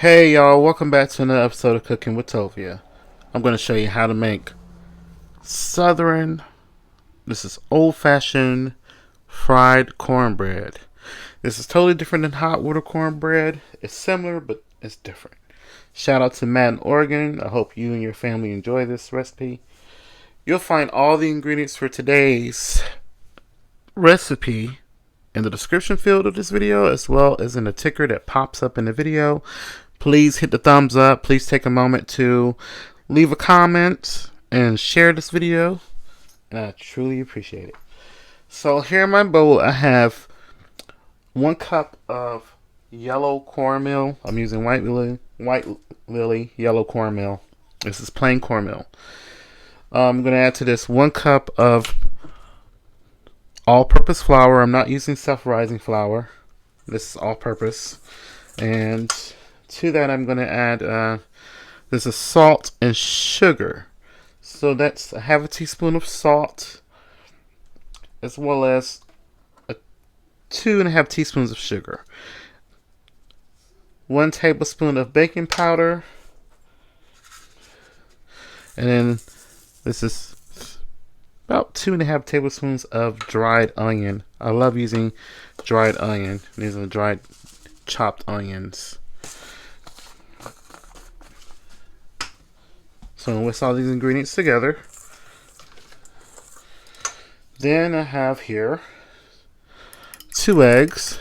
Hey y'all, welcome back to another episode of Cooking with Tovia. I'm going to show you how to make this is old-fashioned fried cornbread. This is totally different than hot water cornbread. It's similar, but it's different. Shout out to Matt in Oregon. I hope you and your family enjoy this recipe. You'll find all the ingredients for today's recipe in the description field of this video, as well as in the ticker that pops up in the video. Please hit the thumbs up. Please take a moment to leave a comment and share this video, and I truly appreciate it. So here in my bowl I have 1 cup of yellow cornmeal. I'm using white lily yellow cornmeal. This is plain cornmeal. I'm going to add to this 1 cup of all-purpose flour. I'm not using self-rising flour. This is all-purpose. And to that I'm going to add this is salt and sugar. So that's 1/2 teaspoon of salt, as well as 2.5 teaspoons of sugar. 1 tablespoon of baking powder. And then this is about 2.5 tablespoons of dried onion. I love using dried onion. These are dried chopped onions. So I'll whisk all these ingredients together. Then I have here 2 eggs.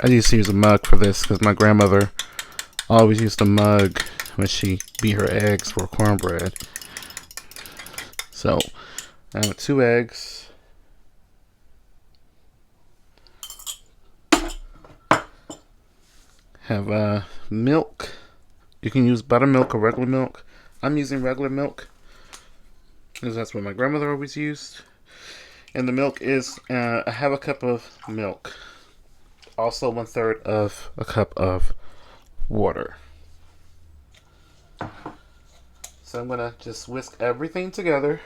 I used to use a mug for this because my grandmother always used a mug when she beat her eggs for cornbread. So I have 2 eggs. Have milk. You can use buttermilk or regular milk. I'm using regular milk because that's what my grandmother always used. And the milk is I have a cup of milk. Also 1/3 of a cup of water. So I'm gonna just whisk everything together.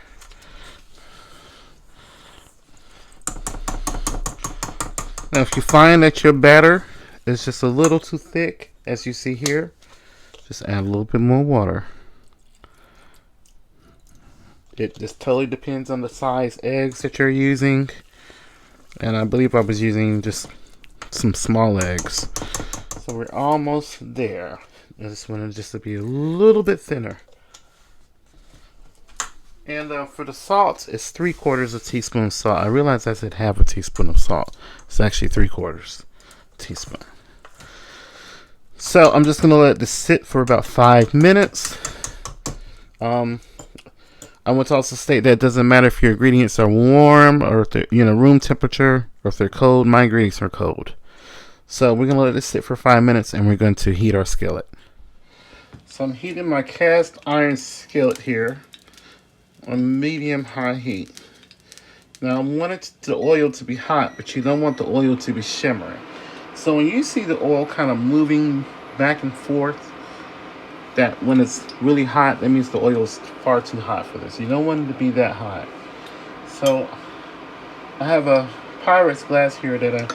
Now if you find that your batter is just a little too thick, as you see here, just add a little bit more water. It just totally depends on the size eggs that you're using. And I believe I was using just some small eggs. So we're almost there. I just want it just to be a little bit thinner. And for the salt, it's 3/4 teaspoon of salt. I realized I said 1/2 teaspoon of salt. It's actually 3/4 teaspoon. So I'm just gonna let this sit for about 5 minutes. I want to also state that it doesn't matter if your ingredients are warm or if they're room temperature or if they're cold. My ingredients are cold. So we're gonna let this sit for 5 minutes and we're going to heat our skillet. So I'm heating my cast iron skillet here on medium-high heat. Now I want the oil to be hot, but you don't want the oil to be shimmering. So when you see the oil kind of moving back and forth, that when it's really hot, that means the oil is far too hot for this. You don't want it to be that hot. So I have a Pyrex glass here that I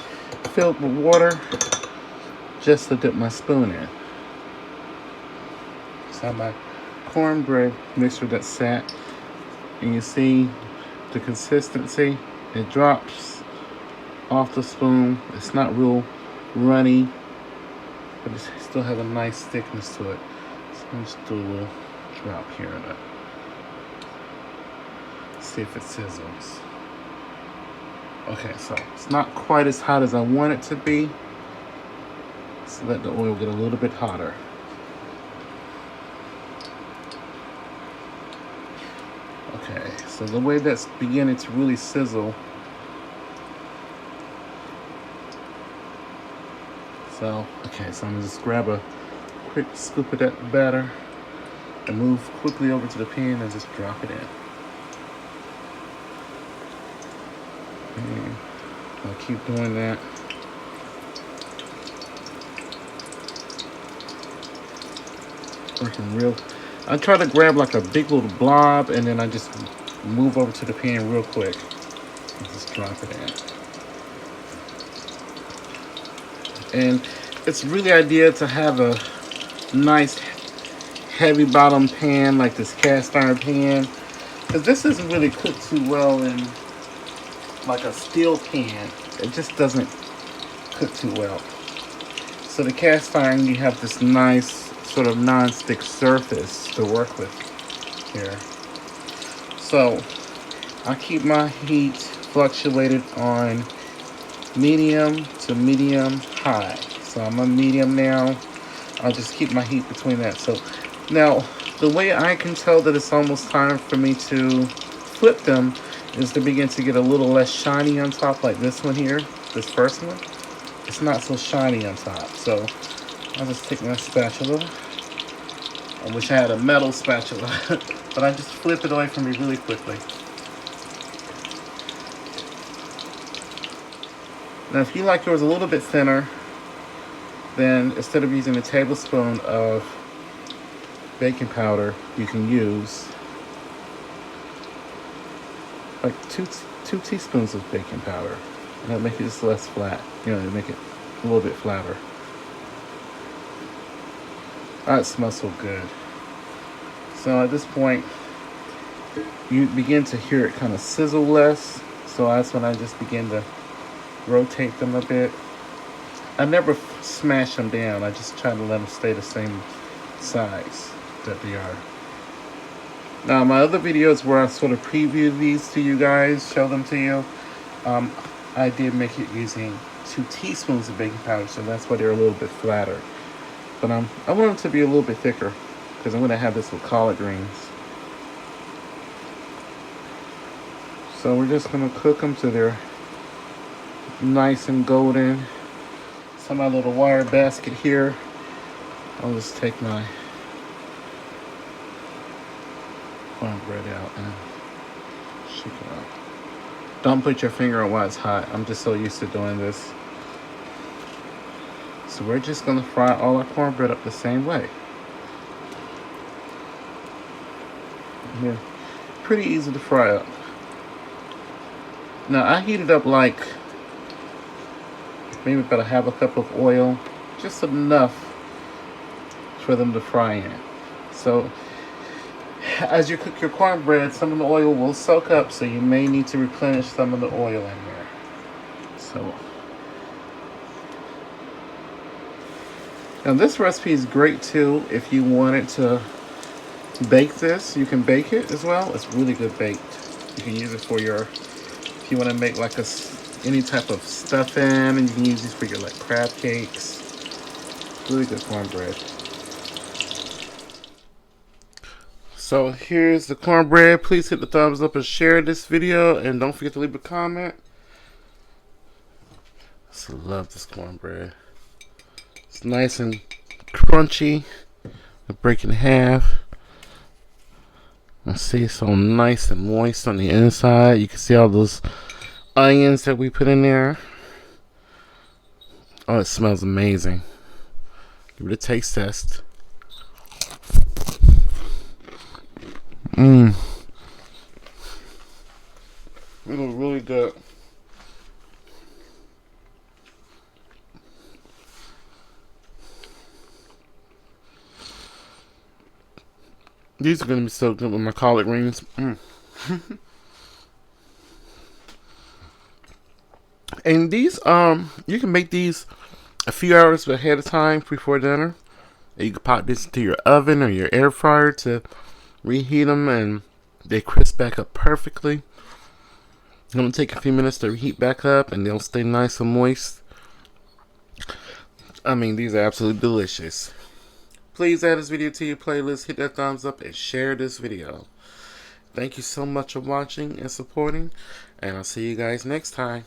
filled with water just to dip my spoon in. So I have my cornbread mixture that's set, and you see the consistency. It drops off the spoon. It's not real runny, but it still has a nice thickness to it. So I'm just do a little drop here to see if it sizzles. Okay, so it's not quite as hot as I want it to be. So let the oil get a little bit hotter. Okay, so the way that's beginning to really sizzle. So I'm gonna just grab a quick scoop of that batter and move quickly over to the pan and just drop it in. And I'll keep doing that. Working real. I try to grab like a big little blob and then I just move over to the pan real quick and just drop it in. And it's really ideal to have a nice heavy bottom pan like this cast iron pan, because this doesn't really cook too well in like a steel pan. It just doesn't cook too well. So the cast iron, you have this nice sort of non-stick surface to work with here. So I keep my heat fluctuated on medium to medium high. So I'm on medium now. I'll just keep my heat between that. So now the way I can tell that it's almost time for me to flip them is to begin to get a little less shiny on top, like this one here, this first one. It's not so shiny on top. So I'll just take my spatula. I wish I had a metal spatula, but I just flip it away from me really quickly. Now if you like yours a little bit thinner, then instead of using a tablespoon of baking powder, you can use like two teaspoons of baking powder. And that'll make it just less flat. Make it a little bit flatter. Oh, it smells so good. So at this point, you begin to hear it kind of sizzle less. So that's when I just begin to rotate them a bit. I never smash them down. I just try to let them stay the same size that they are. Now, my other videos where I sort of preview these to you guys, show them to you, I did make it using 2 teaspoons of baking powder, so that's why they're a little bit flatter. But I want them to be a little bit thicker because I'm going to have this with collard greens. So we're just going to cook them till they're nice and golden. So my little wire basket here, I'll just take my cornbread out and shake it out. Don't put your finger on why it's hot. I'm just so used to doing this. So we're just going to fry all our cornbread up the same way. Yeah, pretty easy to fry up. Now I heat it up like maybe about a half a cup of oil, just enough for them to fry in. So as you cook your cornbread, some of the oil will soak up, so you may need to replenish some of the oil in there. So now this recipe is great too if you wanted to bake this. You can bake it as well. It's really good baked. You can use it for your, if you want to make like any type of stuffing, and you can use these for your like crab cakes. Really good cornbread. So here's the cornbread. Please hit the thumbs up and share this video, and don't forget to leave a comment. I just love this cornbread. It's nice and crunchy. I break it in half. I see it's so nice and moist on the inside. You can see all those onions that we put in there. Oh, it smells amazing. Give it a taste test. It was really good. These are going to be so good with my collard greens. And these, you can make these a few hours ahead of time before dinner. You can pop this into your oven or your air fryer to reheat them, and they crisp back up perfectly. It's going to take a few minutes to reheat back up, and they'll stay nice and moist. I mean, these are absolutely delicious. Please add this video to your playlist, hit that thumbs up, and share this video. Thank you so much for watching and supporting, and I'll see you guys next time.